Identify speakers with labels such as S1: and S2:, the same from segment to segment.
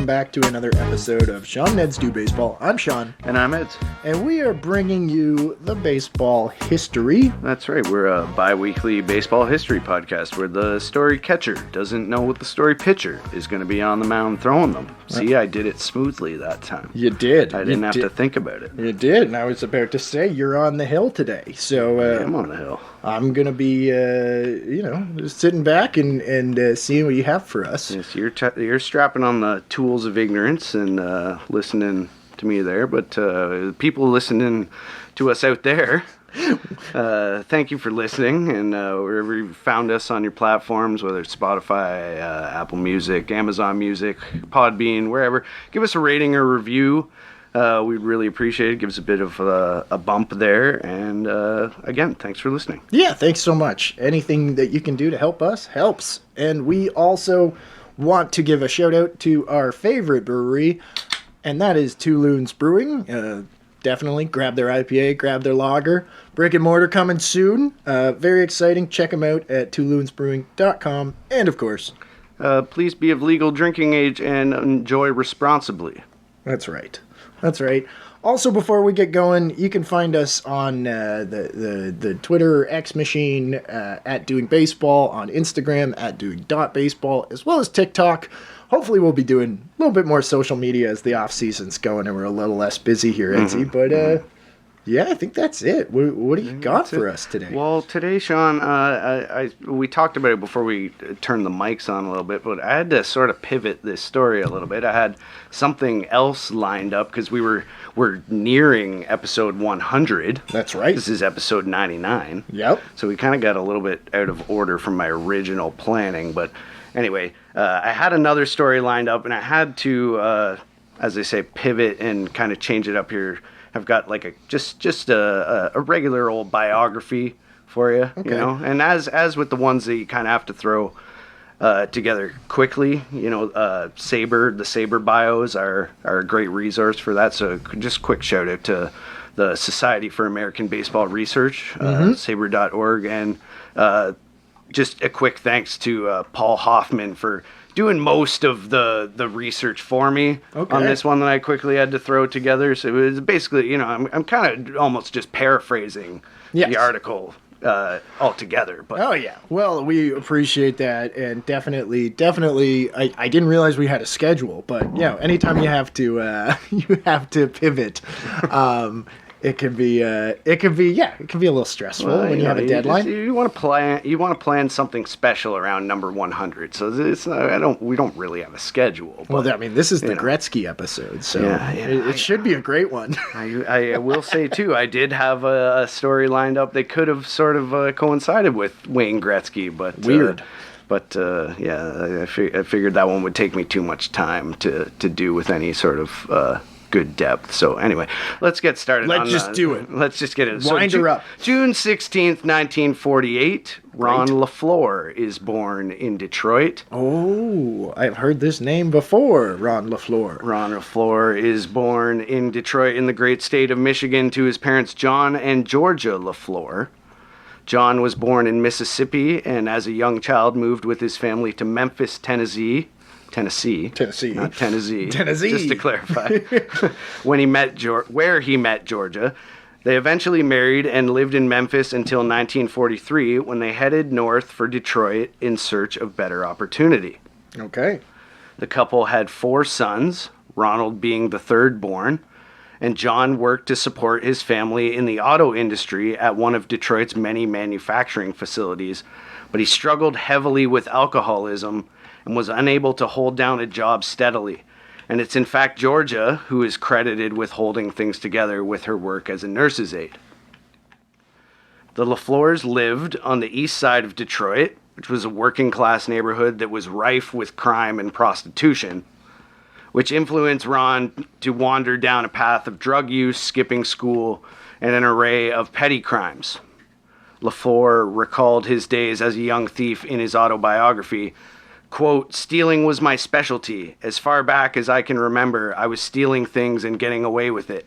S1: Back to another episode of Sean and Ed's Do Baseball. I'm Sean.
S2: And I'm Ed.
S1: And we are bringing you the baseball history.
S2: That's right. We're a bi-weekly baseball history podcast where the story catcher doesn't know what the story pitcher is going to be on the mound throwing them. See, I did it smoothly that time.
S1: You did.
S2: I didn't have to think about it.
S1: You did. And I was about to say, you're on the hill today. So
S2: I'm on the hill.
S1: I'm going to be, just sitting back and seeing what you have for us.
S2: Yes, you're strapping on the tools of ignorance and listening to me there. But people listening to us out there, thank you for listening. And wherever you found us on your platforms, whether it's Spotify, Apple Music, Amazon Music, Podbean, wherever, give us a rating or review. We'd really appreciate it. Give us a bit of a bump there. And again, thanks for listening.
S1: Yeah, thanks so much. Anything that you can do to help us helps. And we also want to give a shout out to our favorite brewery, and that is Two Loons Brewing. Definitely grab their IPA, grab their lager. Brick and mortar coming soon. Very exciting. Check them out at twoloonsbrewing.com. And of course,
S2: please be of legal drinking age and enjoy responsibly.
S1: That's right. That's right. Also, before we get going, you can find us on the Twitter X machine at Doing Baseball, on Instagram at Doing.Baseball, as well as TikTok. Hopefully, we'll be doing a little bit more social media as the off season's going and we're a little less busy here, Edsy. But yeah, I think that's it. What do you got for us today?
S2: Well, today, Sean, we talked about it before we turned the mics on a little bit, but I had to sort of pivot this story a little bit. I had something else lined up because we're nearing episode 100.
S1: That's right.
S2: This is episode 99.
S1: Yep.
S2: So we kind of got a little bit out of order from my original planning, but anyway, I had another story lined up, and I had to, as they say, pivot and kind of change it up here. I've got like a regular old biography for you,
S1: okay.
S2: You know, and as with the ones that you kind of have to throw together quickly, you know, the Saber bios are a great resource for that. So just quick shout out to the Society for American Baseball Research, saber.org, and just a quick thanks to Paul Hoffman for doing most of the research for me on this one that I quickly had to throw together. So it was basically, you know, I'm kind of almost just paraphrasing the article altogether. But
S1: oh yeah, well, we appreciate that, and definitely, I didn't realize we had a schedule, but you know, anytime you have to pivot, it can be a little stressful when you have a deadline.
S2: You want to plan something special around number 100. So we don't really have a schedule.
S1: But, well, I mean, this is the Gretzky episode, so it should be a great one.
S2: I will say too, I did have a story lined up that could have sort of coincided with Wayne Gretzky, but
S1: weird.
S2: I figured that one would take me too much time to do with any sort of good depth. So anyway, let's get started.
S1: Let's just do it.
S2: Let's just get it.
S1: Wind her up.
S2: June 16th, 1948, Ron LeFlore is born in Detroit.
S1: Oh, I've heard this name before, Ron LeFlore.
S2: Ron LeFlore is born in Detroit in the great state of Michigan to his parents John and Georgia LeFlore. John was born in Mississippi and as a young child moved with his family to Memphis, Tennessee, not Tennessee. Just to clarify. Where he met Georgia. They eventually married and lived in Memphis until 1943 when they headed north for Detroit in search of better opportunity.
S1: Okay.
S2: The couple had 4 sons, Ronald being the third born, and John worked to support his family in the auto industry at one of Detroit's many manufacturing facilities, but he struggled heavily with alcoholism and was unable to hold down a job steadily. And it's in fact Georgia who is credited with holding things together with her work as a nurse's aide. The LeFlores lived on the east side of Detroit, which was a working class neighborhood that was rife with crime and prostitution, which influenced Ron to wander down a path of drug use, skipping school, and an array of petty crimes. LeFlore recalled his days as a young thief in his autobiography. Quote, "Stealing was my specialty. As far back as I can remember, I was stealing things and getting away with it.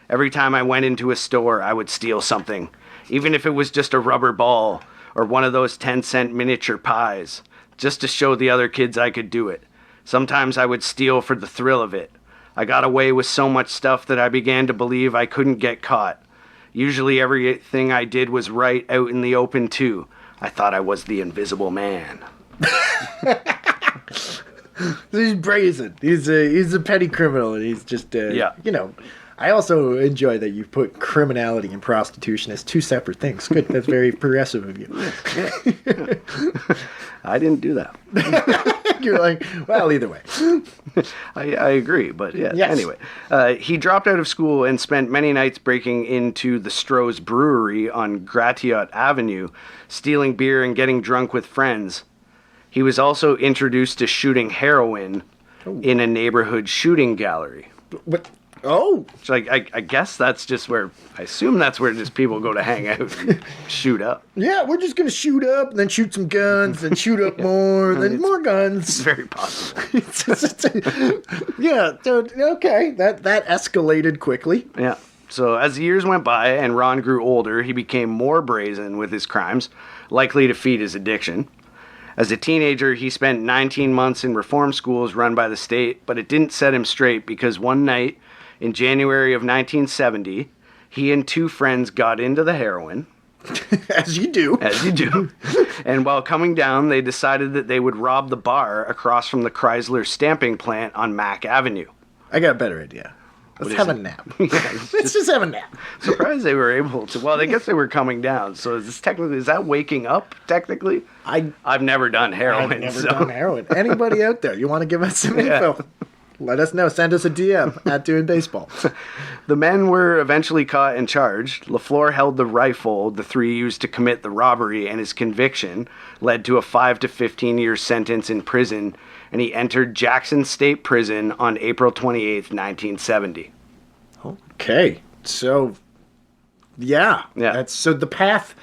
S2: Every time I went into a store, I would steal something, even if it was just a rubber ball or one of those 10-cent miniature pies, just to show the other kids I could do it. Sometimes I would steal for the thrill of it. I got away with so much stuff that I began to believe I couldn't get caught. Usually everything I did was right out in the open, too. I thought I was the invisible man."
S1: He's brazen. He's a petty criminal, and he's just I also enjoy that you put criminality and prostitution as two separate things. Good, that's very progressive of you.
S2: I didn't do that.
S1: You're like, well, either way.
S2: I agree, but yeah.
S1: Yes.
S2: Anyway, he dropped out of school and spent many nights breaking into the Stroh's Brewery on Gratiot Avenue, stealing beer and getting drunk with friends. He was also introduced to shooting heroin in a neighborhood shooting gallery.
S1: What? Oh.
S2: So I guess that's just where, I assume that's where just people go to hang out and shoot up.
S1: Yeah, we're just going to shoot up and then shoot some guns and shoot up more, then more guns.
S2: It's very possible.
S1: Yeah, so, okay, that escalated quickly.
S2: Yeah. So as the years went by and Ron grew older, he became more brazen with his crimes, likely to feed his addiction. As a teenager, he spent 19 months in reform schools run by the state, but it didn't set him straight because one night in January of 1970, he and two friends got into the heroin.
S1: As you do.
S2: As you do. And while coming down, they decided that they would rob the bar across from the Chrysler stamping plant on Mack Avenue.
S1: I got a better idea. Let's have a nap. Let's just have a nap.
S2: Surprised they were able to. Well, I guess they were coming down. So is that waking up, technically? I've never done heroin.
S1: I've never done heroin. Anybody out there, you want to give us some info? Let us know. Send us a DM at Doing Baseball.
S2: The men were eventually caught and charged. LeFlore held the rifle the three used to commit the robbery, and his conviction led to a 5 to 15-year sentence in prison, and he entered Jackson State Prison on April 28th, 1970.
S1: Okay. So, yeah. So the path,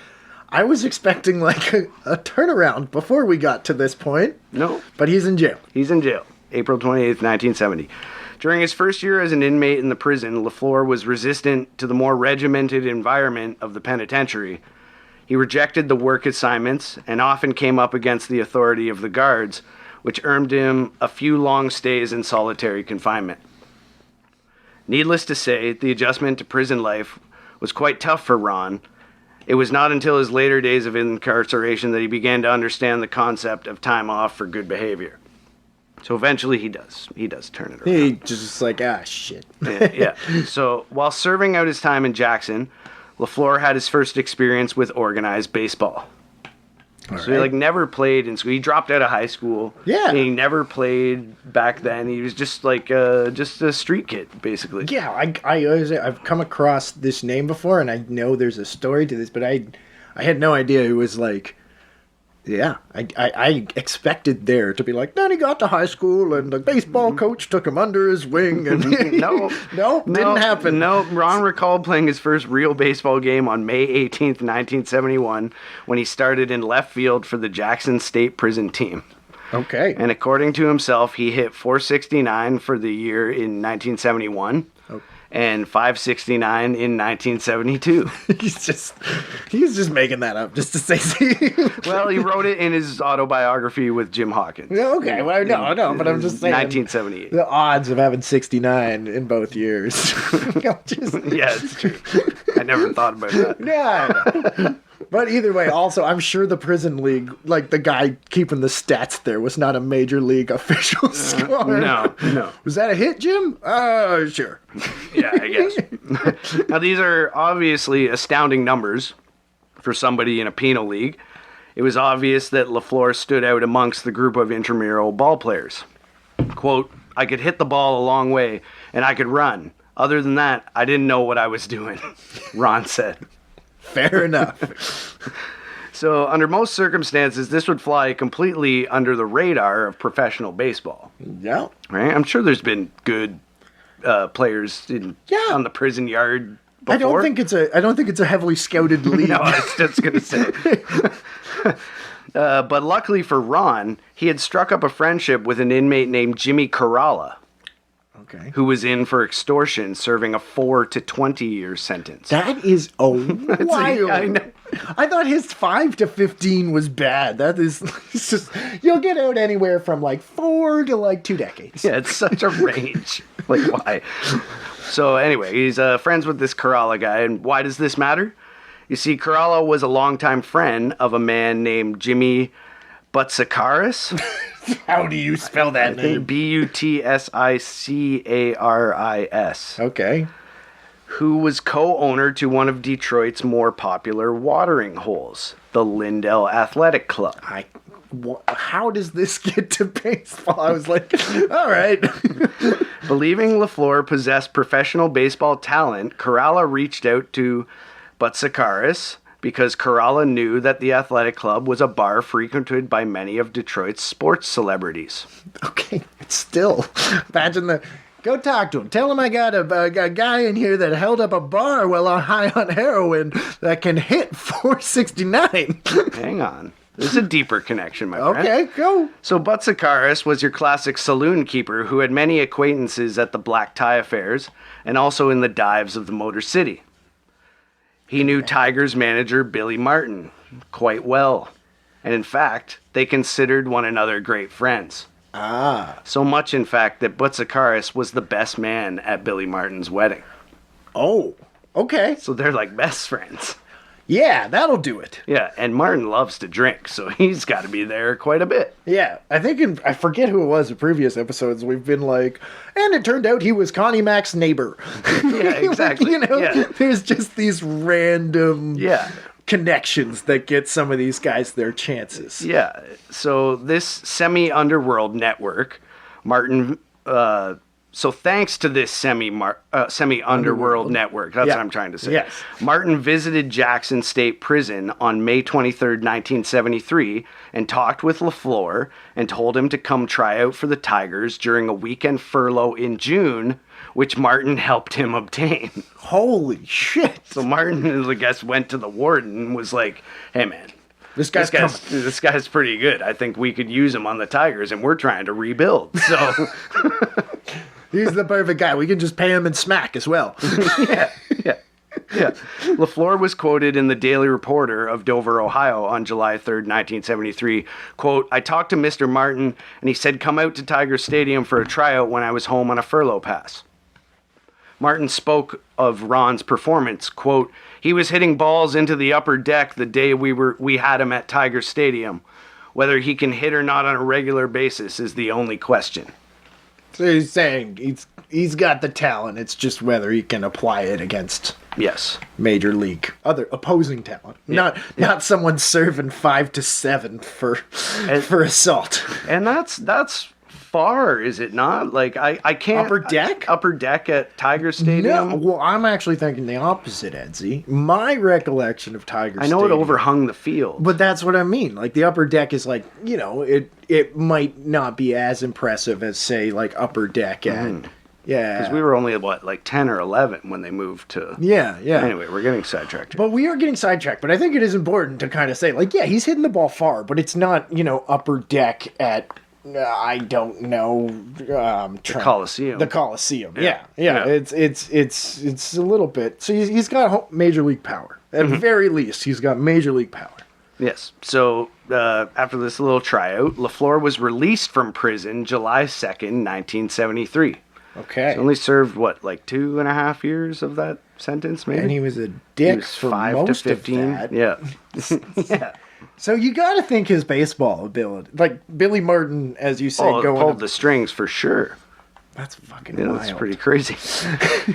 S1: I was expecting like a turnaround before we got to this point.
S2: No.
S1: But he's in jail.
S2: He's in jail. April 28th, 1970. During his first year as an inmate in the prison, LeFlore was resistant to the more regimented environment of the penitentiary. He rejected the work assignments and often came up against the authority of the guards, which earned him a few long stays in solitary confinement. Needless to say, the adjustment to prison life was quite tough for Ron. It was not until his later days of incarceration that he began to understand the concept of time off for good behavior. So eventually he does turn it around.
S1: He just like, shit.
S2: Yeah. So while serving out his time in Jackson, LeFlore had his first experience with organized baseball. So he never played in school. He dropped out of high school.
S1: Yeah.
S2: He never played back then. He was just just a street kid, basically.
S1: Yeah, I've come across this name before, and I know there's a story to this, but I had no idea it was like. Yeah, I expected there to be like, then he got to high school and the baseball coach took him under his wing. And
S2: No,
S1: didn't happen.
S2: No, Ron recalled playing his first real baseball game on May 18th, 1971, when he started in left field for the Jackson State Prison team.
S1: Okay.
S2: And according to himself, he hit .469 for the year in 1971. And 569 in 1972.
S1: He's just making that up just to say.
S2: Well, he wrote it in his autobiography with Jim Hawkins.
S1: Yeah, okay, well, no, but I'm just saying.
S2: 1978.
S1: The odds of having 69 in both years.
S2: Yeah, it's true. I never thought about that.
S1: Yeah. But either way, also, I'm sure the prison league, like the guy keeping the stats there, was not a major league official scorer.
S2: No.
S1: Was that a hit, Jim? Sure.
S2: Yeah, I guess. Now, these are obviously astounding numbers for somebody in a penal league. It was obvious that LeFlore stood out amongst the group of intramural ball players. Quote, "I could hit the ball a long way, and I could run. Other than that, I didn't know what I was doing," Ron said.
S1: Fair enough.
S2: So, under most circumstances, this would fly completely under the radar of professional baseball.
S1: Yeah.
S2: Right? I'm sure there's been good players on the prison yard
S1: I don't think it's a heavily scouted league.
S2: No, I was just gonna say. But luckily for Ron, he had struck up a friendship with an inmate named Jimmy Kerala,
S1: Okay.
S2: who was in for extortion, serving a 4 to 20-year sentence.
S1: That is wild.
S2: I know.
S1: I thought his 5 to 15 was bad. That is, it's just, you'll get out anywhere from like 4 to like 2 decades.
S2: Yeah, it's such a range. Like, why? So anyway, he's friends with this Kerala guy, and why does this matter? You see, Kerala was a longtime friend of a man named Jimmy Butsikaris.
S1: How do you spell that name?
S2: Butsicaris.
S1: Okay.
S2: Who was co-owner to one of Detroit's more popular watering holes, the Lindell Athletic Club.
S1: How does this get to baseball? I was like, all right.
S2: Believing LeFlore possessed professional baseball talent, Kerala reached out to Butsikaris because Kerala knew that the athletic club was a bar frequented by many of Detroit's sports celebrities.
S1: Okay, it's still, imagine go talk to him. Tell him I got a guy in here that held up a bar while I'm high on heroin that can hit 469.
S2: Hang on. There's a deeper connection, my friend.
S1: Okay, go.
S2: So Butsikaris was your classic saloon keeper who had many acquaintances at the black tie affairs and also in the dives of the Motor City. He knew Tigers manager Billy Martin quite well. And in fact, they considered one another great friends.
S1: Ah.
S2: So much, in fact, that Butsikaris was the best man at Billy Martin's wedding.
S1: Oh, okay.
S2: So they're like best friends.
S1: Yeah, that'll do it.
S2: Yeah, and Martin loves to drink, so he's got to be there quite a bit.
S1: Yeah, I think I forget who it was in previous episodes. We've been like, and it turned out he was Connie Mac's neighbor.
S2: Yeah, exactly.
S1: There's just these random
S2: Yeah.
S1: connections that get some of these guys their chances.
S2: Yeah, so this semi-underworld network, Martin... So thanks to this semi-underworld network, that's what I'm trying to say.
S1: Yes.
S2: Martin visited Jackson State Prison on May 23rd, 1973, and talked with LeFlore and told him to come try out for the Tigers during a weekend furlough in June, which Martin helped him obtain.
S1: Holy shit.
S2: So Martin, I guess, went to the warden and was like, hey man,
S1: This guy's
S2: pretty good. I think we could use him on the Tigers, and we're trying to rebuild. So...
S1: He's the perfect guy. We can just pay him in smack as well.
S2: Yeah. LeFlore was quoted in the Daily Reporter of Dover, Ohio on July 3rd, 1973. Quote, I talked to Mr. Martin, and he said come out to Tiger Stadium for a tryout when I was home on a furlough pass. Martin spoke of Ron's performance. Quote, he was hitting balls into the upper deck the day we had him at Tiger Stadium. Whether he can hit or not on a regular basis is the only question.
S1: So he's saying he's got the talent. It's just whether he can apply it against major league other opposing talent.
S2: Yeah.
S1: Not someone serving 5 to 7 for assault.
S2: And that's far, is it not? Like I can't upper deck at Tiger Stadium.
S1: No, well, I'm actually thinking the opposite, Edsy. My recollection of Tiger Stadium,
S2: I know it overhung the field,
S1: but that's what I mean. Like the upper deck is like, it might not be as impressive as say like upper deck at
S2: because we were only like 10 or 11 when they moved to Anyway, we're getting sidetracked here.
S1: But we are getting sidetracked. But I think it is important to kind of say like, yeah, he's hitting the ball far, but it's not upper deck at I don't know.
S2: The Coliseum.
S1: The Coliseum. Yeah. It's a little bit. So he's got major league power. At very least, he's got major league power.
S2: Yes. So after this little tryout, LeFlore was released from prison July 2nd, 1973.
S1: Okay.
S2: So only served like 2.5 years of that sentence, maybe.
S1: And he was a dick for
S2: 5
S1: most
S2: to 15.
S1: of that.
S2: Yeah. Yeah.
S1: So you got to think his baseball ability, like Billy Martin, as you say,
S2: pulled the strings for sure.
S1: That's fucking wild.
S2: That's pretty crazy.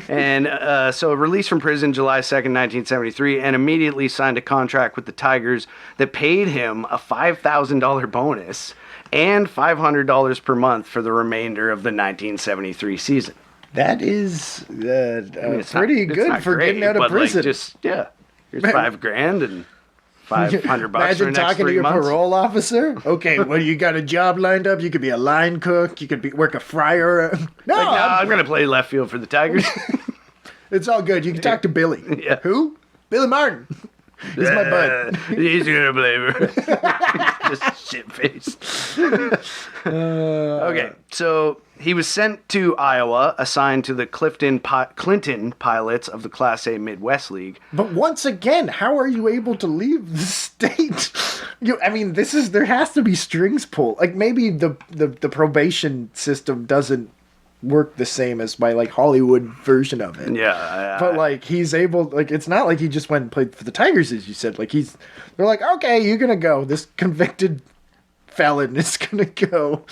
S2: And so released from prison July 2nd, 1973, and immediately signed a contract with the Tigers that paid him a $5,000 bonus and $500 per month for the remainder of the 1973 season.
S1: That is pretty good for getting out of prison.
S2: Here's $5,000 and $500
S1: Imagine
S2: for the next
S1: talking
S2: 3
S1: to your
S2: months.
S1: parole officer. Okay, well, you got a job lined up. You could be a line cook. You could work a fryer. No,
S2: I'm going to play left field for the Tigers.
S1: It's all good. You can talk to Billy.
S2: Yeah.
S1: Who? Billy Martin. He's my bud.
S2: He's gonna blame her. Just shit-faced. Okay, so he was sent to Iowa, assigned to the Clinton Pilots of the Class A Midwest League.
S1: But once again, how are you able to leave the state? There has to be strings pulled. Like, maybe the probation system doesn't work the same as my, like, Hollywood version of it.
S2: Yeah.
S1: But, like, he's able, like, it's not like he just went and played for the Tigers, as you said. Like, they're like, okay, you're gonna go. This convicted felon is gonna go.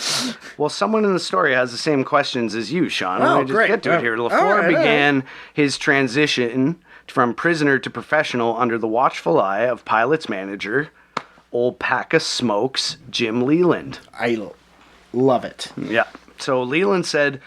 S2: Well, someone in the story has the same questions as you, Sean.
S1: Oh,
S2: Let me just
S1: great.
S2: get to it here. LeFlore began his transition from prisoner to professional under the watchful eye of Pilots manager, old pack of smokes, Jim Leland.
S1: I love it.
S2: Yeah. So Leland said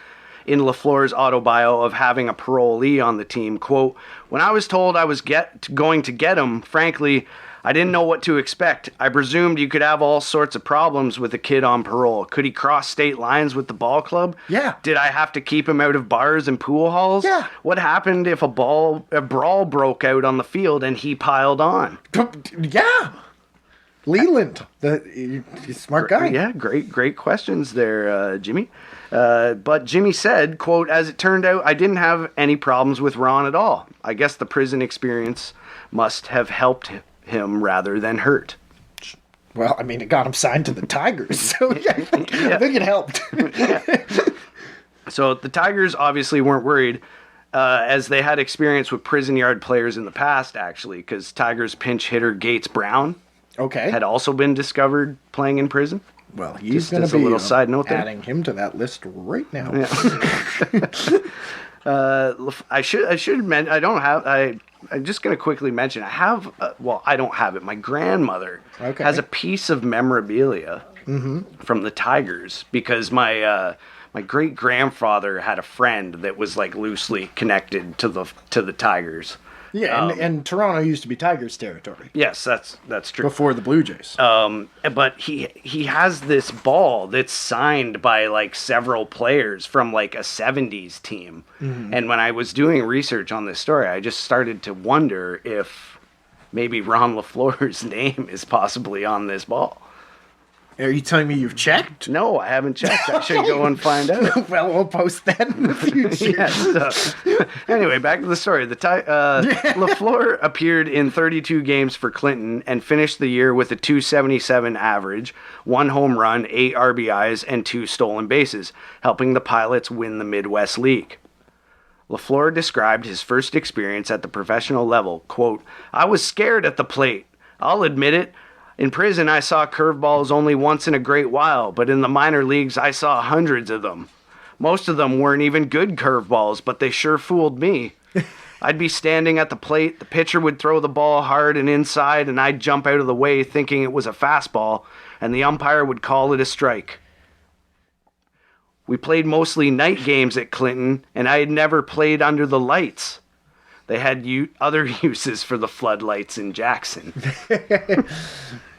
S2: in LeFleur's autobio of having a parolee on the team, quote, "When I was told I was going to get him, frankly, I didn't know what to expect. I presumed you could have all sorts of problems with a kid on parole. Could he cross state lines with the ball club?
S1: Yeah.
S2: Did I have to keep him out of bars and pool halls?
S1: Yeah.
S2: What happened if a brawl broke out on the field and he piled on?"
S1: Yeah. Leland, he's a smart guy.
S2: Yeah, great questions there, Jimmy. But Jimmy said, quote, "As it turned out, I didn't have any problems with Ron at all. I guess the prison experience must have helped him rather than hurt."
S1: Well, it got him signed to the Tigers, so I think it helped.
S2: So the Tigers obviously weren't worried, as they had experience with prison yard players in the past, actually, because Tigers pinch hitter Gates Brown had also been discovered playing in prison.
S1: Well, he's going to be
S2: a little side note there.
S1: Adding him to that list right now.
S2: Yeah. I should mention, I'm just going to quickly mention, I have, I don't have it. My grandmother has a piece of memorabilia from the Tigers, because my great grandfather had a friend that was like loosely connected to the Tigers.
S1: Yeah, and Toronto used to be Tigers territory.
S2: Yes, that's true.
S1: Before the Blue Jays.
S2: But he has this ball that's signed by like several players from like a 70s team. Mm-hmm. And when I was doing research on this story, I just started to wonder if maybe Ron LeFleur's name is possibly on this ball.
S1: Are you telling me you've checked?
S2: No, I haven't checked. I should go and find out.
S1: Well, we'll post that in the future.
S2: Yes. Anyway, back to the story. LeFleur appeared in 32 games for Clinton and finished the year with a .277 average, 1 home run, 8 RBIs, and 2 stolen bases, helping the Pilots win the Midwest League. LeFleur described his first experience at the professional level, quote, "I was scared at the plate. I'll admit it. In prison, I saw curveballs only once in a great while, but in the minor leagues, I saw hundreds of them. Most of them weren't even good curveballs, but they sure fooled me. I'd be standing at the plate, the pitcher would throw the ball hard and inside, and I'd jump out of the way thinking it was a fastball, and the umpire would call it a strike. We played mostly night games at Clinton, and I had never played under the lights. They had other uses for the floodlights in Jackson."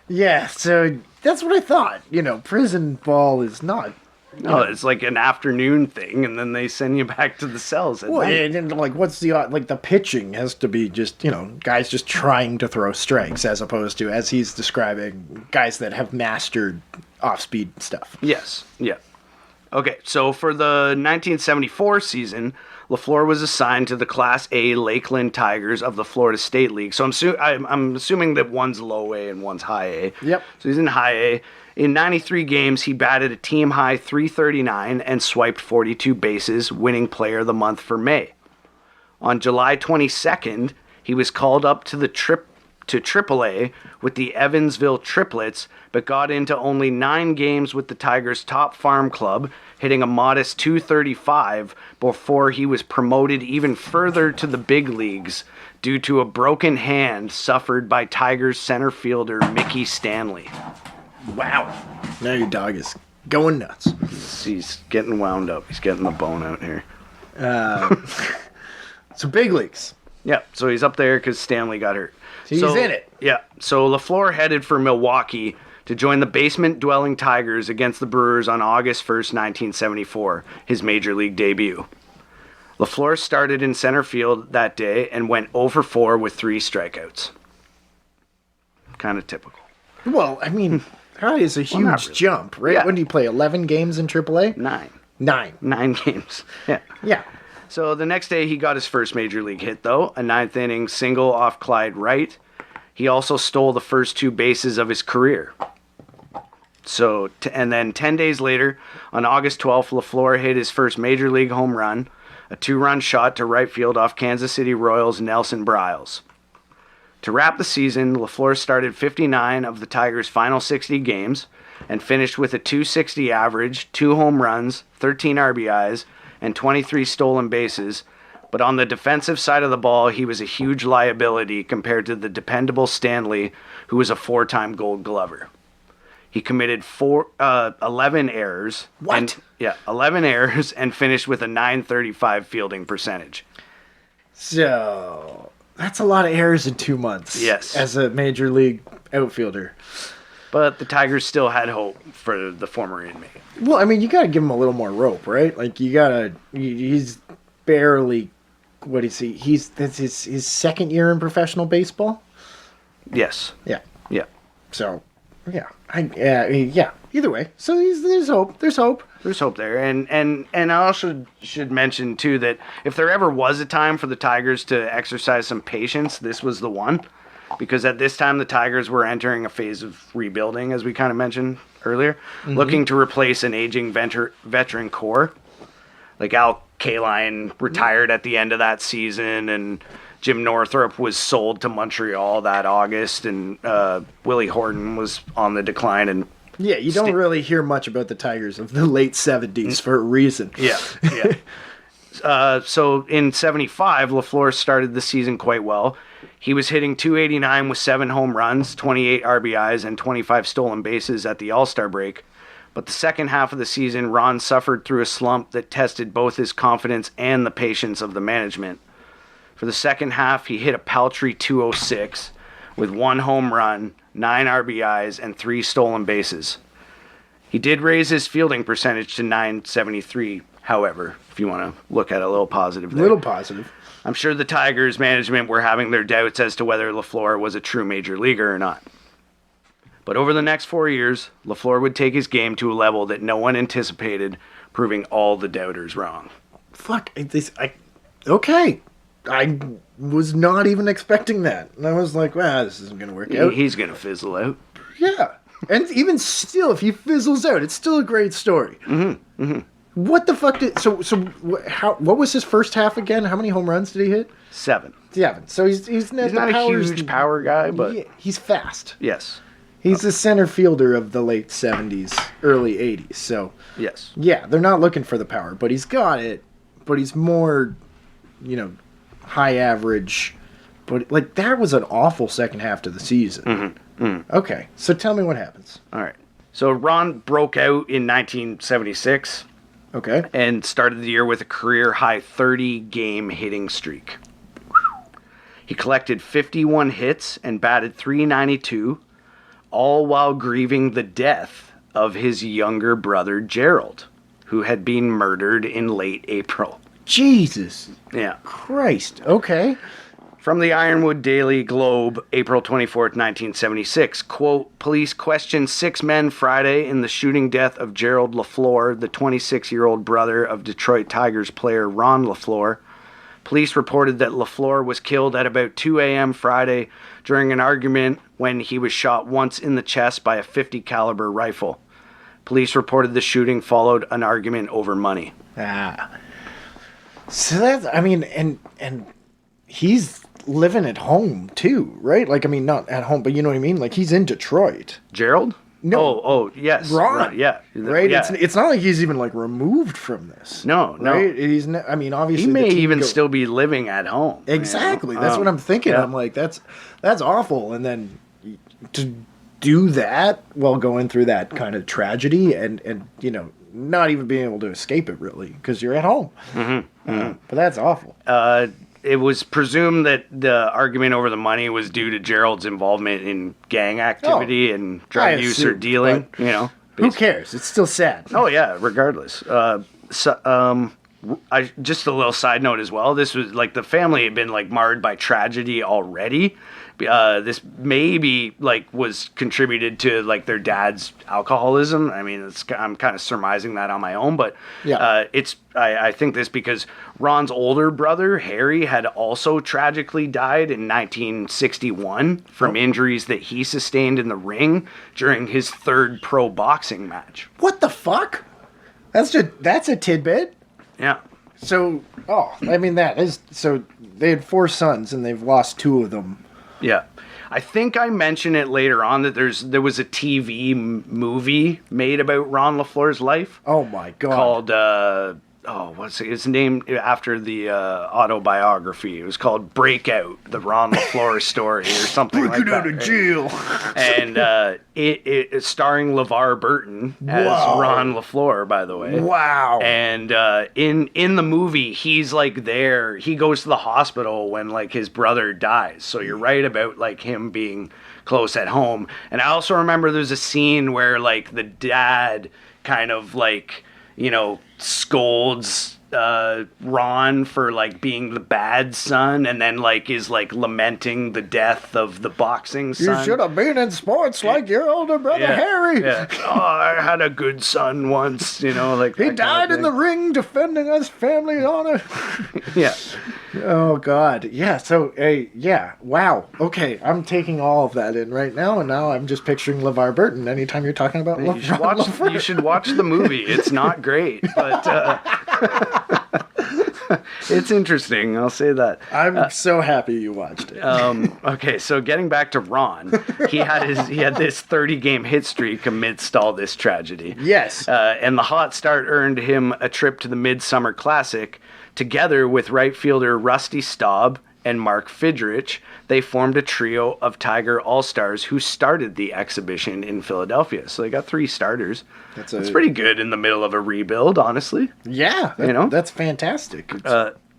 S1: Yeah, so that's what I thought. Prison ball is not.
S2: No, it's like an afternoon thing, and then they send you back to the cells at night.
S1: And what's the pitching has to be just, guys just trying to throw strikes, as opposed to, as he's describing, guys that have mastered off-speed stuff.
S2: Yes, yeah. Okay, so for the 1974 season, LeFleur was assigned to the Class A Lakeland Tigers of the Florida State League. So I'm assuming that one's low A and one's high A.
S1: Yep.
S2: So he's in high A. In 93 games, he batted a team-high .339 and swiped 42 bases, winning Player of the Month for May. On July 22nd, he was called up to AAA with the Evansville Triplets, but got into only 9 games with the Tigers' top farm club, hitting a modest .235 before he was promoted even further to the big leagues due to a broken hand suffered by Tigers center fielder Mickey Stanley.
S1: Wow. Now your dog is going nuts.
S2: He's getting wound up. He's getting the bone out here.
S1: So big leagues.
S2: Yeah, so he's up there because Stanley got hurt.
S1: So he's in it.
S2: Yeah, so LeFleur headed for Milwaukee to join the basement-dwelling Tigers against the Brewers on August 1st, 1974, his major league debut. LeFlore started in center field that day and went 0 for 4 with 3 strikeouts. Kind of typical.
S1: Well, I mean, that is a huge
S2: not really.
S1: jump, right?
S2: Yeah.
S1: When do you play? 11 games in AAA?
S2: 9.
S1: 9.
S2: Games. Yeah.
S1: Yeah.
S2: So the next day he got his first major league hit, though, a 9th inning single off Clyde Wright. He also stole the first 2 bases of his career. So, and then 10 days later, on August 12th, LeFlore hit his first major league home run, a 2-run shot to right field off Kansas City Royals' Nelson Briles. To wrap the season, LeFlore started 59 of the Tigers' final 60 games and finished with a .260 average, 2 home runs, 13 RBIs, and 23 stolen bases. But on the defensive side of the ball, he was a huge liability compared to the dependable Stanley, who was a 4-time Gold Glover. He committed 11 errors.
S1: What?
S2: 11 errors and finished with a .935 fielding percentage.
S1: So, that's a lot of errors in 2 months.
S2: Yes.
S1: As a major league outfielder.
S2: But the Tigers still had hope for the former inmate.
S1: Well, I mean, you got to give him a little more rope, right? Like, you got to... He's barely... What is he? That's his second year in professional baseball?
S2: Yes.
S1: Yeah.
S2: Yeah.
S1: So, yeah. Yeah. Either way. So, there's hope. There's hope.
S2: There's hope there. And I also should mention, too, that if there ever was a time for the Tigers to exercise some patience, this was the one. Because at this time, the Tigers were entering a phase of rebuilding, as we kind of mentioned earlier, looking to replace an aging veteran core. Like Al Kaline retired at the end of that season, and Jim Northrup was sold to Montreal that August, and Willie Horton was on the decline. And
S1: Yeah, you don't really hear much about the Tigers of the late 70s for a reason.
S2: Yeah. So in 75, LeFlore started the season quite well. He was hitting .289 with 7 home runs, 28 RBIs, and 25 stolen bases at the All-Star break. But the second half of the season, Ron suffered through a slump that tested both his confidence and the patience of the management. For the second half, he hit a paltry .206 with 1 home run, 9 RBIs, and 3 stolen bases. He did raise his fielding percentage to .973, however, if you want to look at a little positive there.
S1: Little positive.
S2: I'm sure the Tigers management were having their doubts as to whether LeFlore was a true major leaguer or not. But over the next 4 years, LeFlore would take his game to a level that no one anticipated, proving all the doubters wrong.
S1: Fuck. Okay. I was not even expecting that. And I was like, well, this isn't going to work out.
S2: He's going to fizzle out.
S1: Yeah. And even still, if he fizzles out, it's still a great story. Mm-hmm. Mm-hmm. What the fuck did... what was his first half again? How many home runs did he hit?
S2: 7.
S1: 7. So he's not
S2: a huge power guy, but...
S1: Yeah, he's fast.
S2: Yes.
S1: He's the center fielder of the late 70s, early 80s. So,
S2: yes.
S1: Yeah, they're not looking for the power, but he's got it. But he's more, high average. But, that was an awful second half to the season. Mm-hmm. Mm. Okay, so tell me what happens.
S2: All right. So Ron broke out in 1976.
S1: Okay.
S2: And started the year with a career-high 30-game hitting streak. He collected 51 hits and batted .392, all while grieving the death of his younger brother, Gerald, who had been murdered in late April.
S1: Jesus.
S2: Yeah.
S1: Christ. Okay.
S2: From the Ironwood Daily Globe, April 24th, 1976, quote, police questioned 6 men Friday in the shooting death of Gerald LeFlore, the 26-year-old brother of Detroit Tigers player Ron LeFlore. Police reported that LeFlore was killed at about 2 a.m. Friday during an argument when he was shot once in the chest by a .50 caliber rifle. Police reported the shooting followed an argument over money.
S1: So that's, and he's living at home too, right? Not at home, but you know what I mean? He's in Detroit.
S2: Gerald?
S1: No.
S2: Oh, yes.
S1: Ron.
S2: Right, yeah.
S1: Right?
S2: Yeah.
S1: It's not like he's even
S2: No.
S1: removed from this. Right? He's obviously
S2: he may even still be living at home.
S1: Exactly. That's what I'm thinking.
S2: Yeah.
S1: I'm like, that's awful. And then to do that while going through that kind of tragedy and not even being able to escape it really because you're at home. Mm-hmm. But that's awful.
S2: It was presumed that the argument over the money was due to Gerald's involvement in gang activity and drug use or dealing.
S1: Who cares? It's still sad.
S2: Oh yeah, regardless. just a little side note as well. This was like the family had been like marred by tragedy already. This maybe like was contributed to like their dad's alcoholism. I mean, I'm kind of surmising that on my own, but I think this because Ron's older brother Harry had also tragically died in 1961 from injuries that he sustained in the ring during his third pro boxing match.
S1: What the fuck? That's a tidbit.
S2: Yeah.
S1: So, I mean so they had 4 sons and they've lost 2 of them.
S2: Yeah. I think I mentioned it later on that there was a TV movie made about Ron LeFlore's life.
S1: Oh my God.
S2: Called what's it? It's named after the autobiography. It was called Breakout, the Ron LeFlore story, or something like that.
S1: Breaking out of jail.
S2: And it starring LeVar Burton as Ron LeFlore, by the way.
S1: Wow.
S2: And in the movie, he's like there. He goes to the hospital when like his brother dies. So you're right about like him being close at home. And I also remember there's a scene where like the dad kind of like, scolds Ron for like being the bad son, and then like is like lamenting the death of the boxing son.
S1: You should have been in sports like your older brother Harry.
S2: Yeah. Oh, I had a good son once, like
S1: he died in the ring defending his family's honor.
S2: Yeah.
S1: Oh God. Yeah. So, wow. Okay, I'm taking all of that in right now, and now I'm just picturing LeVar Burton. Anytime you're talking about
S2: you should watch the movie. It's not great, but it's interesting. I'll say that.
S1: I'm so happy you watched it.
S2: Okay, so getting back to Ron, he had this 30-game hit streak amidst all this tragedy.
S1: Yes.
S2: And the hot start earned him a trip to the Midsummer Classic. Together with right fielder Rusty Staub and Mark Fidrich, they formed a trio of Tiger All-Stars who started the exhibition in Philadelphia. So they got 3 starters. That's pretty good in the middle of a rebuild, honestly.
S1: Yeah, that's fantastic.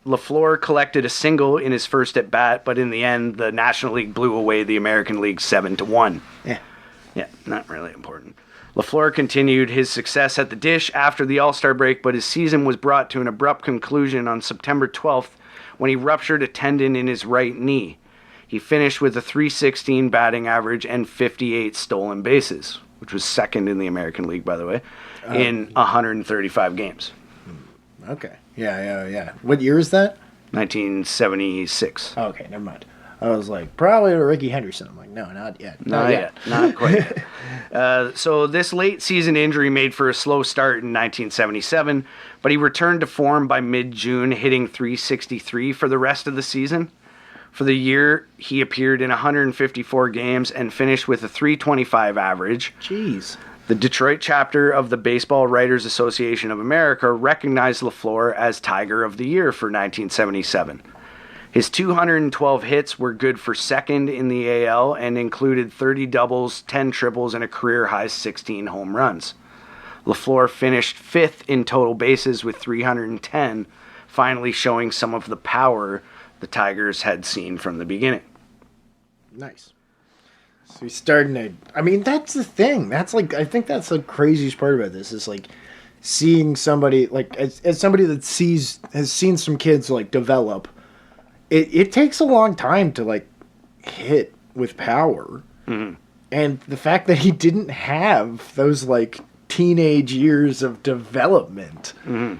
S2: LeFlore collected a single in his first at bat, but in the end, the National League blew away the American League 7-1. Yeah, not really important. LeFlore continued his success at the dish after the All-Star break, but his season was brought to an abrupt conclusion on September 12th when he ruptured a tendon in his right knee. He finished with a .316 batting average and 58 stolen bases, which was second in the American League, by the way, in 135 games.
S1: Okay. Yeah. What year is that?
S2: 1976.
S1: Okay, never mind. I was like, probably Ricky Henderson. I'm like, no, not yet.
S2: Not yet. Not quite yet. So this late season injury made for a slow start in 1977, but he returned to form by mid-June, hitting .363 for the rest of the season. For the year, he appeared in 154 games and finished with a .325 average.
S1: Jeez.
S2: The Detroit chapter of the Baseball Writers Association of America recognized LeFlore as Tiger of the Year for 1977. His 212 hits were good for second in the AL and included 30 doubles, 10 triples, and a career-high 16 home runs. LeFlore finished 5th in total bases with 310, finally showing some of the power the Tigers had seen from the beginning.
S1: Nice. So he's starting to... I mean, that's the thing. That's like... I think that's the craziest part about this is like seeing somebody... Like, as somebody that has seen some kids like develop... It takes a long time to, like, hit with power. Mm-hmm. And the fact that he didn't have those, like, teenage years of development. Mm-hmm.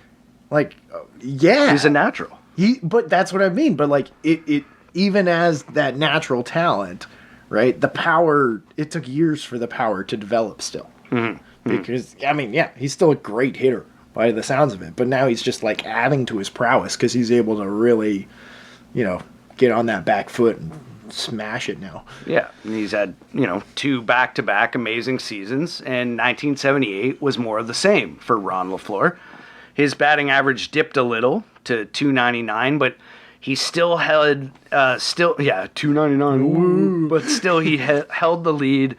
S1: Like, yeah.
S2: He's a natural.
S1: But that's what I mean. But, like, it even as that natural talent, right, the power, it took years for the power to develop still. Mm-hmm. Because, I mean, yeah, he's still a great hitter by the sounds of it. But now he's just, like, adding to his prowess because he's able to really... get on that back foot and smash it now.
S2: Yeah, and he's had, 2 back-to-back amazing seasons, and 1978 was more of the same for Ron LeFlore. His batting average dipped a little to .299, but he still held, .299, but still he held the lead,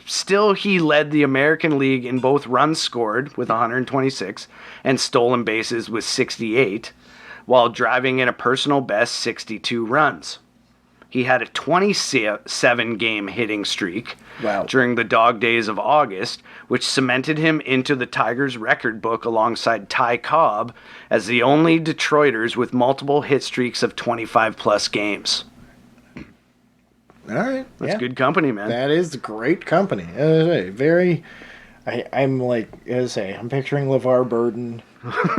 S2: still he led the American League in both runs scored with 126 and stolen bases with 68, while driving in a personal best 62 runs. He had a 27-game hitting streak
S1: Wow.
S2: during the dog days of August, which cemented him into the Tigers record book alongside Ty Cobb as the only Detroiters with multiple hit streaks of 25-plus games.
S1: All right.
S2: That's good company, man.
S1: That is great company. I'm like, as I say, I'm picturing LeVar Burton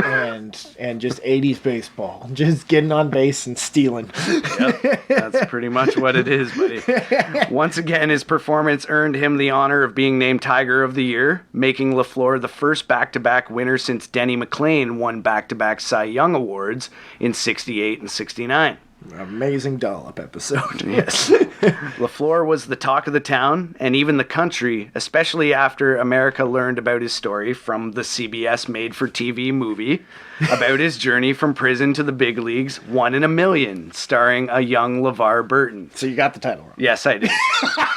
S1: and just 80s baseball. Just getting on base and stealing.
S2: Yep, that's pretty much what it is, buddy. Once again, his performance earned him the honor of being named Tiger of the Year, making LeFlore the first back-to-back winner since Denny McLain won back-to-back Cy Young Awards in 68 and 69.
S1: Amazing dollop episode.
S2: Yes. LeFlore was the talk of the town and even the country, especially after America learned about his story from the CBS made-for-TV movie about his journey from prison to the big leagues, 1 in a Million, starring a young LeVar Burton.
S1: So you got the title wrong.
S2: Yes, I did.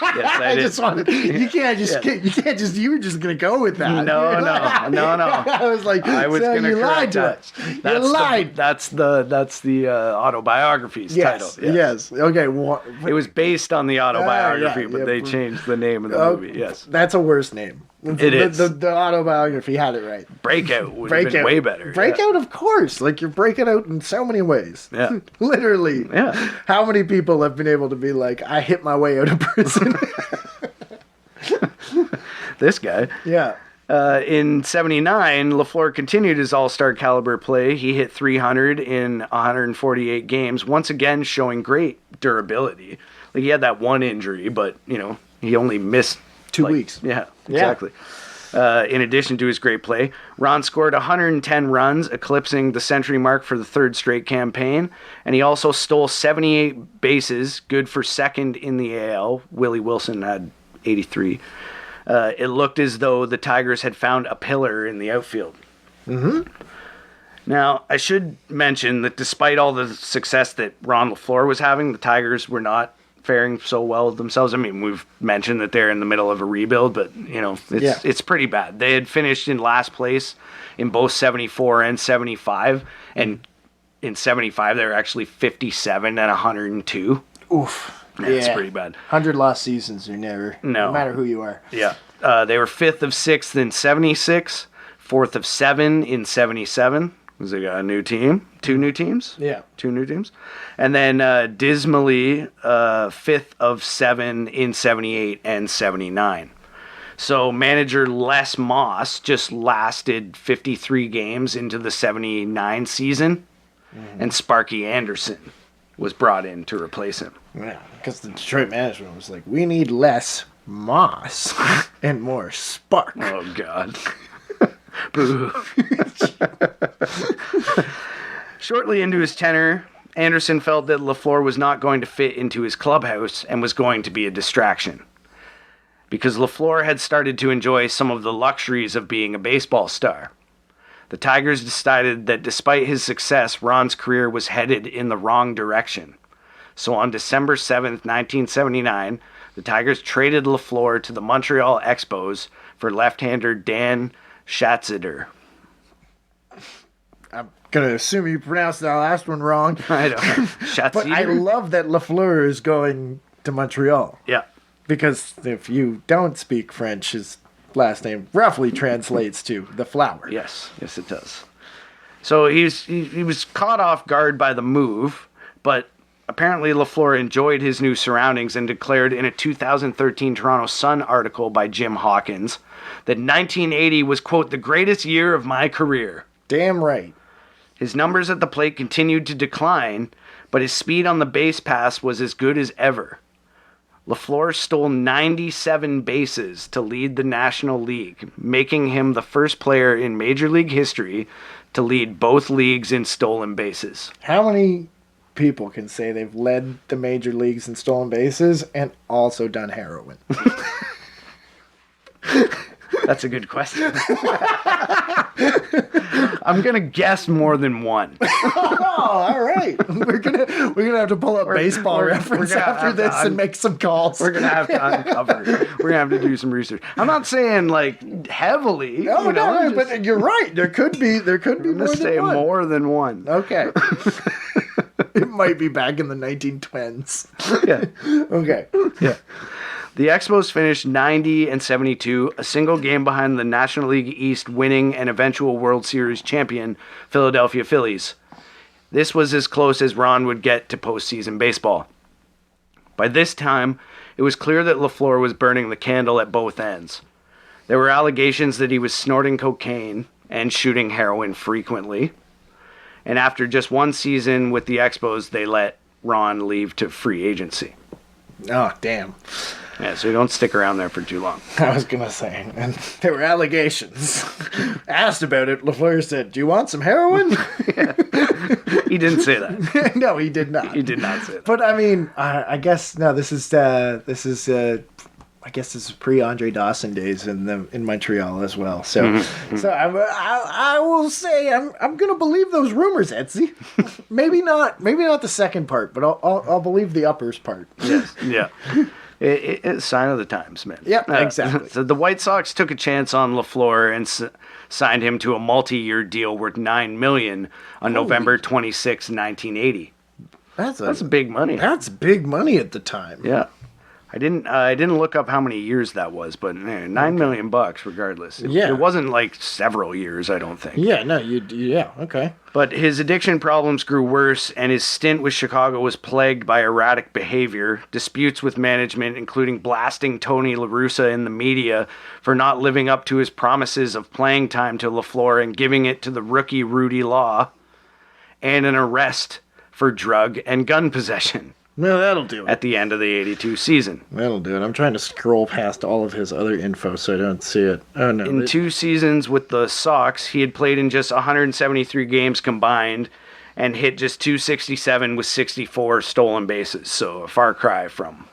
S2: Yes, I did.
S1: just wanted. You can't just. You were just gonna go with that.
S2: No.
S1: I was like,
S2: I was
S1: so
S2: going
S1: you
S2: to
S1: lied
S2: correct
S1: to
S2: that.
S1: us. You lied.
S2: That's the autobiography's
S1: Yes.
S2: title.
S1: Yes. Okay. Well,
S2: It was based on the autobiography, but
S1: yeah.
S2: they changed the name of the movie. Yes.
S1: That's a worse name.
S2: It is.
S1: The autobiography had it right.
S2: Breakout would have been way better.
S1: Breakout, of course. Like, you're breaking out in so many ways.
S2: Yeah.
S1: Literally.
S2: Yeah.
S1: How many people have been able to be like, I hit my way out of prison?
S2: This guy.
S1: Yeah.
S2: In 79, LeFlore continued his all-star caliber play. He hit 300 in 148 games, once again showing great durability. Like, he had that one injury, but, he only missed
S1: 2 weeks.
S2: Yeah, exactly. In addition to his great play, Ron scored 110 runs, eclipsing the century mark for the third straight campaign, and he also stole 78 bases, good for second in the AL. Willie Wilson had 83. It looked as though the Tigers had found a pillar in the outfield.
S1: Mm-hmm.
S2: Now, I should mention that despite all the success that Ron LeFlore was having, the Tigers were not faring so well themselves. I mean, we've mentioned that they're in the middle of a rebuild, but, it's pretty bad. They had finished in last place in both 74 and 75, and in 75, they were actually 57 and 102.
S1: Oof.
S2: That's pretty bad.
S1: 100 lost seasons are never, no matter who you are.
S2: Yeah. They were 5th of 6th in 76, 4th of 7 in 77, because they got a new team. 2 new teams?
S1: Yeah.
S2: 2 new teams. And then dismally 5th of 7 in 78 and 79. So manager Les Moss just lasted 53 games into the 79 season, and Sparky Anderson was brought in to replace him.
S1: Yeah, because the Detroit management was like, we need less Moss and more Spark.
S2: Oh, God. Boo. Shortly into his tenure, Anderson felt that LeFlore was not going to fit into his clubhouse and was going to be a distraction. Because LeFlore had started to enjoy some of the luxuries of being a baseball star. The Tigers decided that despite his success, Ron's career was headed in the wrong direction. So on December 7th, 1979, the Tigers traded LeFlore to the Montreal Expos for left-hander Dan Schatzeder.
S1: I'm going to assume you pronounced that last one wrong.
S2: I don't know. Schatzeder?
S1: But I love that LeFleur is going to Montreal.
S2: Yeah.
S1: Because if you don't speak French, his last name roughly translates to the flower.
S2: Yes, it does. So he was caught off guard by the move, but apparently LeFleur enjoyed his new surroundings and declared in a 2013 Toronto Sun article by Jim Hawkins that 1980 was, quote, the greatest year of my career.
S1: Damn right.
S2: His numbers at the plate continued to decline, but his speed on the base pass was as good as ever. LeFleur stole 97 bases to lead the National League, making him the first player in Major League history to lead both leagues in stolen bases.
S1: How many people can say they've led the major leagues in stolen bases and also done heroin?
S2: That's a good question. I'm gonna guess more than one.
S1: Oh, all right. We're gonna have to pull up baseball reference after this and make some calls.
S2: We're gonna have to uncover. We're gonna have to do some research. I'm not saying like heavily.
S1: No, but you're right. There could be more than one.
S2: More than one.
S1: Okay. It might be back in the 1920s.
S2: Yeah.
S1: Okay.
S2: Yeah. The Expos finished 90 and 72, a single game behind the National League East winning and eventual World Series champion Philadelphia Phillies. This was as close as Ron would get to postseason baseball. By this time, it was clear that LeFlore was burning the candle at both ends. There were allegations that he was snorting cocaine and shooting heroin frequently. And after just one season with the Expos, they let Ron leave to free agency.
S1: Oh, damn.
S2: Yeah, so you don't stick around there for too long.
S1: I was going to say, and there were allegations. Asked about it, LeFleur said, "Do you want some heroin?"
S2: He didn't say that.
S1: No, he did not.
S2: He did not say that.
S1: But I mean, I guess no. This is I guess this is pre-Andre Dawson days in Montreal as well. So, so I will say I'm gonna believe those rumors, Etsy. maybe not the second part, but I'll believe the uppers part.
S2: Yes. Yeah. It's a sign of the times, man.
S1: Yeah, exactly.
S2: So the White Sox took a chance on LeFlore and signed him to a multi-year deal worth $9 million on November 26, 1980. That's big money.
S1: That's big money at the time.
S2: Yeah. I didn't look up how many years that was, but $9 million regardless. It wasn't like several years, I don't think.
S1: Yeah, no, yeah, okay.
S2: But his addiction problems grew worse, and his stint with Chicago was plagued by erratic behavior, disputes with management, including blasting Tony La Russa in the media for not living up to his promises of playing time to LeFlore and giving it to the rookie Rudy Law, and an arrest for drug and gun possession.
S1: Well, that'll do it.
S2: At the end of the 82 season.
S1: That'll do it. I'm trying to scroll past all of his other info so I don't see it. Oh, no.
S2: In 2 seasons with the Sox, he had played in just 173 games combined and hit just 267 with 64 stolen bases. So a far cry from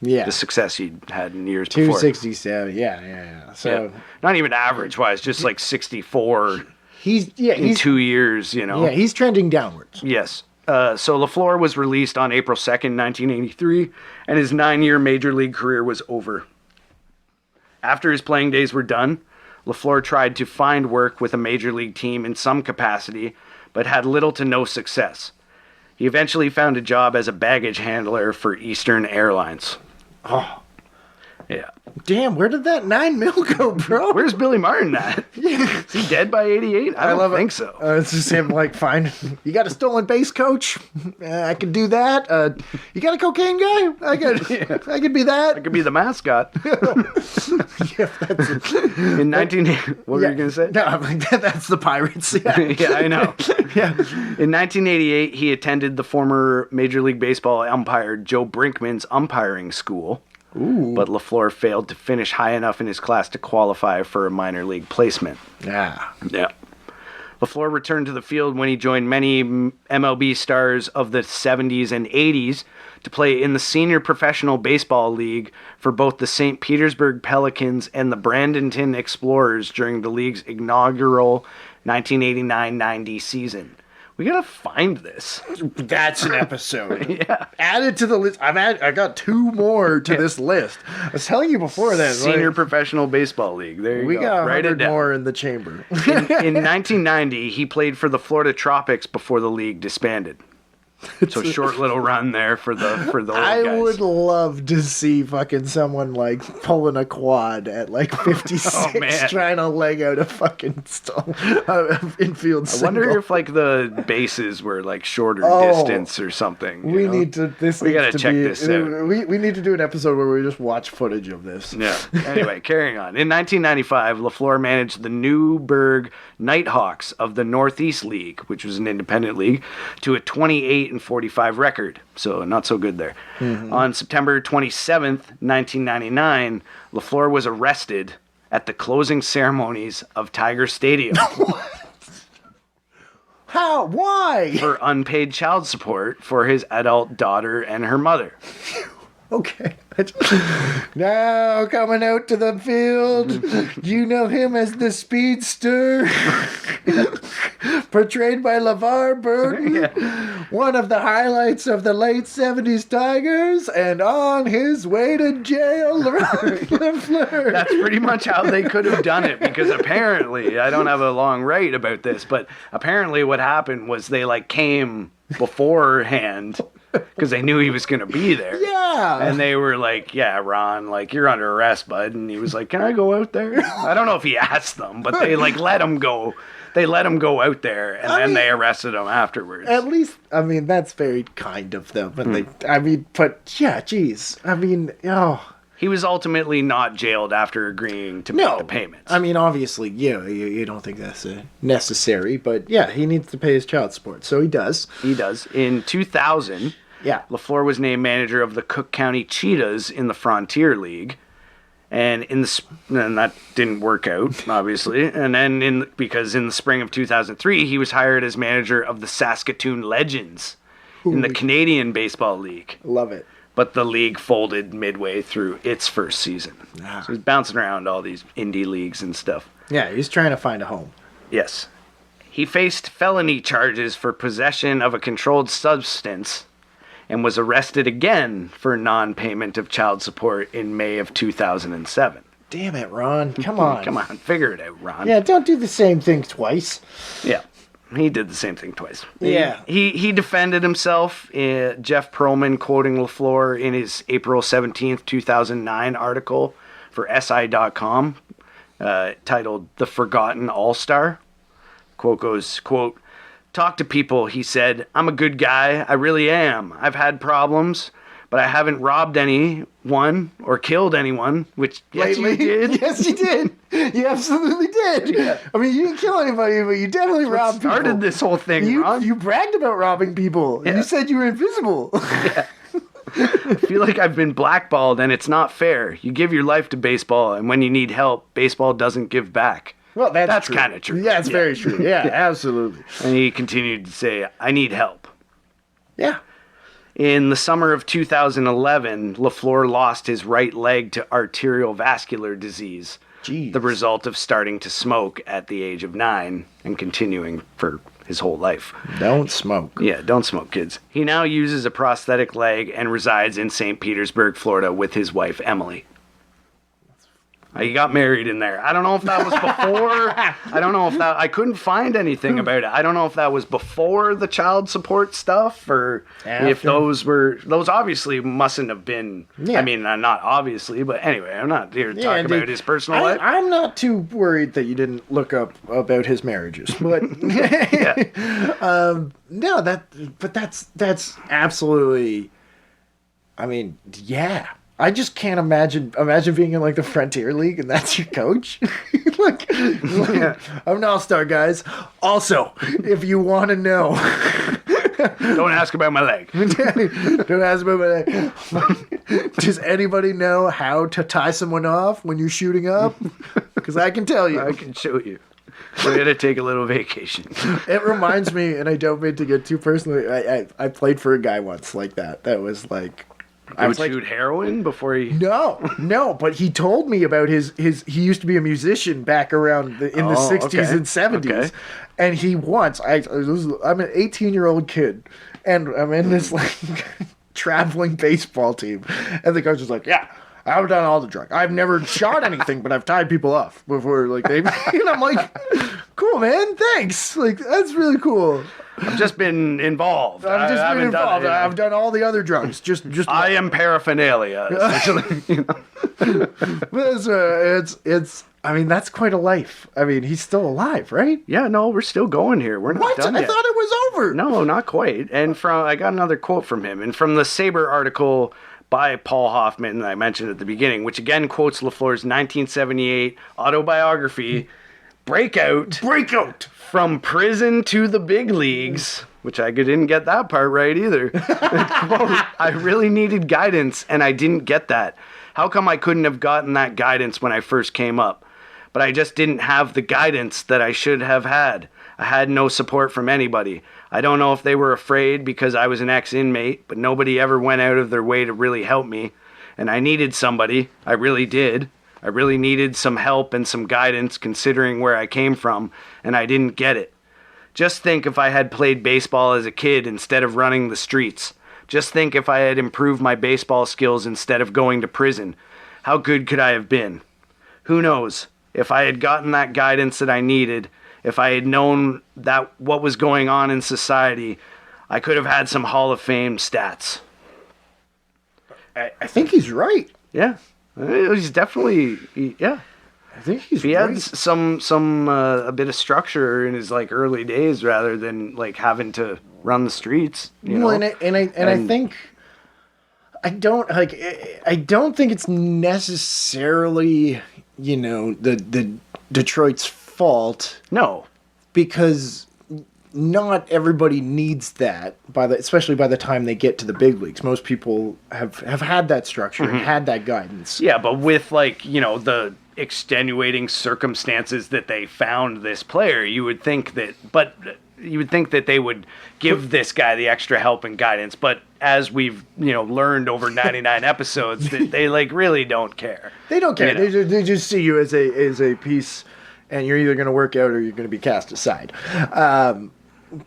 S2: the success he'd had in years before.
S1: 267, yeah. So
S2: not even average-wise, just like 64
S1: he's
S2: 2 years, you know.
S1: Yeah, he's trending downwards.
S2: Yes. So LeFlore was released on April 2nd, 1983, and his 9-year major league career was over. After his playing days were done, LeFlore tried to find work with a major league team in some capacity, but had little to no success. He eventually found a job as a baggage handler for Eastern Airlines.
S1: Oh.
S2: Yeah.
S1: Damn, where did that $9 million go, bro?
S2: Where's Billy Martin at? Is he dead by 88? I don't think so.
S1: It's just him, like, fine. You got a stolen base coach? I could do that. You got a cocaine guy? I could be that.
S2: I could be the mascot.
S1: Yeah, that's it.
S2: In 1980, what were you going to say?
S1: No, I'm like, that's the Pirates. Yeah,
S2: yeah, I know.
S1: Yeah.
S2: In 1988, he attended the former Major League Baseball umpire Joe Brinkman's umpiring school.
S1: Ooh.
S2: But LeFlore failed to finish high enough in his class to qualify for a minor league placement.
S1: Yeah.
S2: LeFlore returned to the field when he joined many MLB stars of the 70s and 80s to play in the Senior Professional Baseball League for both the St. Petersburg Pelicans and the Bradenton Explorers during the league's inaugural 1989-90 season. We gotta find this.
S1: That's an episode.
S2: Yeah.
S1: Add it to the list. I got 2 more to this list. I was telling you before that.
S2: Senior Professional Baseball League. There you go.
S1: We got
S2: Write
S1: 100 more in the chamber.
S2: In 1990, he played for the Florida Tropics before the league disbanded. So short little run there for the old guys.
S1: I would love to see fucking someone like pulling a quad at like 56 trying to leg out a fucking infield single.
S2: I wonder if like the bases were like shorter distance or something.
S1: We need to.
S2: We gotta check this out.
S1: We need to do an episode where we just watch footage of this.
S2: Yeah. Anyway, carrying on. In 1995, LeFlore managed the Newburgh Nighthawks of the Northeast League, which was an independent league, to a 28-45 record. So not so good there. Mm-hmm. On September 27th, 1999, LeFlore was arrested at the closing ceremonies of Tiger Stadium.
S1: How? Why?
S2: For unpaid child support for his adult daughter and her mother.
S1: Okay. Now coming out to the field, you know him as the speedster, portrayed by LeVar Burton, one of the highlights of the late 70s Tigers, and on his way to jail, Ron LeFlore.
S2: That's pretty much how they could have done it, because apparently, I don't have a long write about this, but apparently what happened was they like came beforehand because they knew he was going to be there.
S1: Yeah.
S2: And they were like, yeah, Ron, like, you're under arrest, bud. And he was like, can I go out there? I don't know if he asked them, but they like let him go. They let him go out there, and then they arrested him afterwards.
S1: At least, I mean, that's very kind of them. And but yeah, geez. I mean,
S2: He was ultimately not jailed after agreeing to make the payments.
S1: I mean, obviously, you don't think that's necessary, but yeah, he needs to pay his child support, so he does.
S2: He does. In 2000, LeFlore was named manager of the Cook County Cheetahs in the Frontier League. And that didn't work out, obviously. And then because in the spring of 2003, he was hired as manager of the Saskatoon Legends in the Canadian Baseball League.
S1: Love it.
S2: But the league folded midway through its first season. So he's bouncing around all these indie leagues and stuff.
S1: Yeah, he's trying to find a home.
S2: Yes. He faced felony charges for possession of a controlled substance and was arrested again for non-payment of child support in May of 2007.
S1: Damn it, Ron. Come on.
S2: Come on, figure it out, Ron.
S1: Yeah, don't do the same thing twice.
S2: Yeah, he did the same thing twice.
S1: Yeah.
S2: He defended himself, Jeff Perlman quoting LeFlore in his April 17th, 2009 article for SI.com titled The Forgotten All-Star. Quote goes, quote, "Talk to people," he said. "I'm a good guy. I really am. I've had problems, but I haven't robbed anyone or killed anyone," which, yes, you did.
S1: Yes, you did. You absolutely did. Yeah. I mean, you didn't kill anybody, but you definitely robbed people.
S2: Started this whole thing, Ron.
S1: You bragged about robbing people. Yeah. You said you were invisible.
S2: Yeah. I feel like I've been blackballed, and it's not fair. You give your life to baseball, and when you need help, baseball doesn't give back.
S1: Well, that's
S2: kind of true.
S1: Yeah, it's very true. Yeah, absolutely.
S2: And he continued to say, "I need help."
S1: Yeah.
S2: In the summer of 2011, LeFlore lost his right leg to arterial vascular disease,
S1: Jeez.
S2: the result of starting to smoke at the age of 9 and continuing for his whole life.
S1: Don't smoke.
S2: Yeah, don't smoke, kids. He now uses a prosthetic leg and resides in St. Petersburg, Florida with his wife, Emily. He got married in there. I don't know if that was before. I don't know if that... I couldn't find anything about it. I don't know if that was before the child support stuff or if those were... Those obviously mustn't have been... Yeah. I mean, not obviously, but anyway, I'm not here to talk about his personal life.
S1: I'm not too worried that you didn't look up about his marriages, but... No, that's absolutely... I mean, yeah. I just can't imagine being in like the Frontier League and that's your coach. I'm an all-star, guys. Also, if you want to know,
S2: don't ask about my leg.
S1: Don't ask about my leg. Does anybody know how to tie someone off when you're shooting up? Because I can tell you.
S2: I can show you. We're gonna take a little vacation.
S1: It reminds me, and I don't mean to get too personal. I played for a guy once like that. That was like.
S2: I would shoot heroin before he...
S1: No, but he told me about his he used to be a musician back around in the 60s and 70s. Okay. And he once, I'm an 18-year-old kid, and I'm in this like traveling baseball team. And the coach was like, yeah, I've done all the drugs. I've never shot anything, but I've tied people off before. Like and I'm like, cool, man, thanks. Like, that's really cool.
S2: I've just been involved.
S1: I've done all the other drugs. Just
S2: I am paraphernalia. Essentially,
S1: But it's. I mean, that's quite a life. I mean, he's still alive, right?
S2: Yeah, no, we're still going here. We're not done yet.
S1: I thought it was over.
S2: No, not quite. And I got another quote from him, and from the Sabre article by Paul Hoffman that I mentioned at the beginning, which again quotes LeFlore's 1978 autobiography, Breakout. From prison to the big leagues, which I didn't get that part right either. Quote, "I really needed guidance, and I didn't get that. How come I couldn't have gotten that guidance when I first came up? But I just didn't have the guidance that I should have had. I had no support from anybody. I don't know if they were afraid because I was an ex-inmate, but nobody ever went out of their way to really help me. And I needed somebody. I really did. I really needed some help and some guidance considering where I came from, and I didn't get it. Just think if I had played baseball as a kid instead of running the streets. Just think if I had improved my baseball skills instead of going to prison. How good could I have been? Who knows? If I had gotten that guidance that I needed, if I had known that what was going on in society, I could have had some Hall of Fame stats.
S1: I think he's right.
S2: Yeah. He's definitely, yeah.
S1: I think he's
S2: He
S1: right.
S2: had some a bit of structure in his like early days rather than like having to run the streets. You know?
S1: Well, I think I don't think it's necessarily, the Detroit's fault,
S2: No.
S1: because not everybody needs that especially by the time they get to the big leagues. Most people have had that structure and had that guidance.
S2: Yeah, but with like, the extenuating circumstances that they found this player, you would think that they would give this guy the extra help and guidance. But as we've, learned over 99 episodes, that they like really don't care.
S1: They don't care. They just see you as a piece, and you're either going to work out or you're going to be cast aside.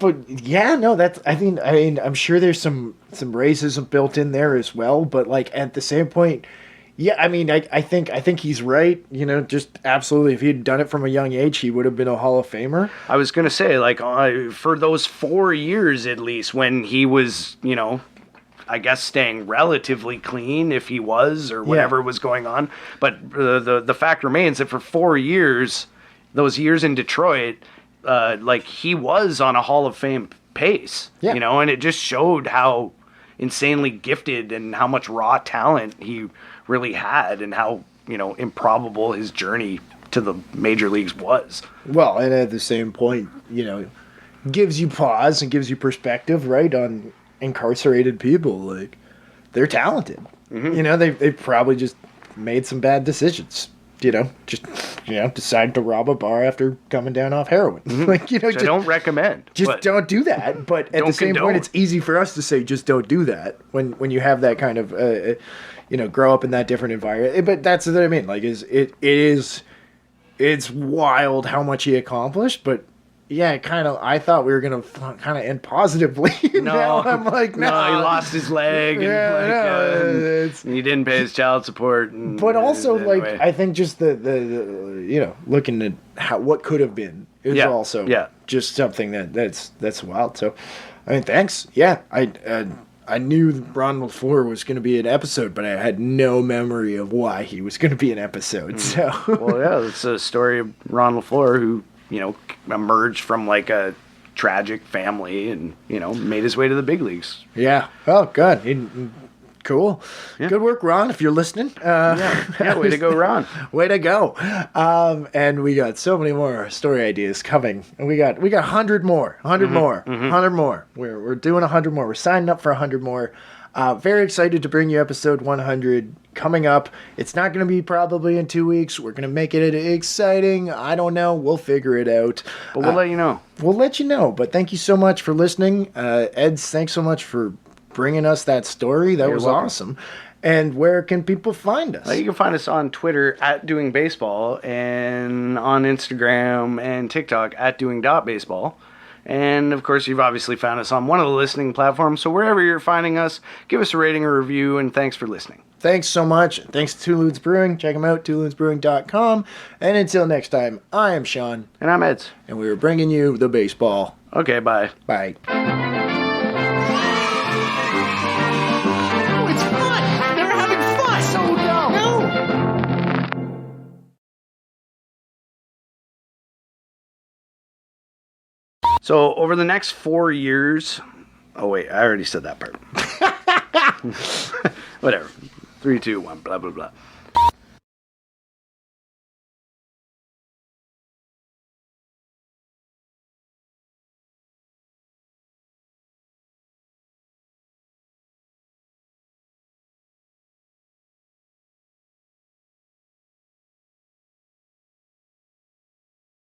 S1: But yeah, no, I mean, I'm sure there's some racism built in there as well. But like at the same point, yeah, I mean, I think he's right. Just absolutely, if he'd done it from a young age, he would have been a Hall of Famer.
S2: I was gonna say, like, for those 4 years at least, when he was, I guess staying relatively clean, if he was, or whatever was going on. But the fact remains that for 4 years, those years in Detroit, like he was on a Hall of Fame pace, and it just showed how insanely gifted and how much raw talent he really had, and how improbable his journey to the major leagues was.
S1: Well, and at the same point, gives you pause and gives you perspective, right, on incarcerated people. Like, they're talented. They probably just made some bad decisions. Decide to rob a bar after coming down off heroin.
S2: Which I don't recommend.
S1: Just don't do that. But at the same point, it's easy for us to say just don't do that when you have that kind of grow up in that different environment. But that's what I mean. Like, it's wild how much he accomplished. But yeah, I thought we were gonna kind of end positively.
S2: No,
S1: now I'm like, no,
S2: he lost his leg, and he didn't pay his child support.
S1: But also, like, I think just the looking at what could have been is also just something that's wild. So, I mean, thanks. Yeah, I knew Ron LeFlore was going to be an episode, but I had no memory of why he was going to be an episode. So,
S2: well, yeah, it's a story of Ron LeFlore who emerged from like a tragic family and made his way to the big leagues.
S1: Yeah. Oh, good. Cool. Yeah. Good work, Ron, if you're listening.
S2: Way to go, Ron.
S1: Way to go. And we got so many more story ideas coming. And we got 100 more. 100 more. 100 more. We're doing 100 more. We're signing up for 100 more. Very excited to bring you episode 100 coming up. It's not going to be probably in 2 weeks. We're going to make it exciting. I don't know. We'll figure it out.
S2: But we'll let you know.
S1: We'll let you know. But thank you so much for listening. Eds, thanks so much for bringing us that story. That was awesome. And where can people find us?
S2: You can find us on Twitter at Doing Baseball, and on Instagram and TikTok at Doing.Baseball. And, of course, you've obviously found us on one of the listening platforms. So wherever you're finding us, give us a rating or review, and thanks for listening.
S1: Thanks so much. Thanks to Two Loons Brewing. Check them out, twoloonsbrewing.com. And until next time, I am Sean.
S2: And I'm Eds.
S1: And we are bringing you the baseball.
S2: Okay, bye.
S1: Bye.
S2: So over the next 4 years... Oh, wait. I already said that part. Whatever. 3, 2, 1, blah, blah, blah.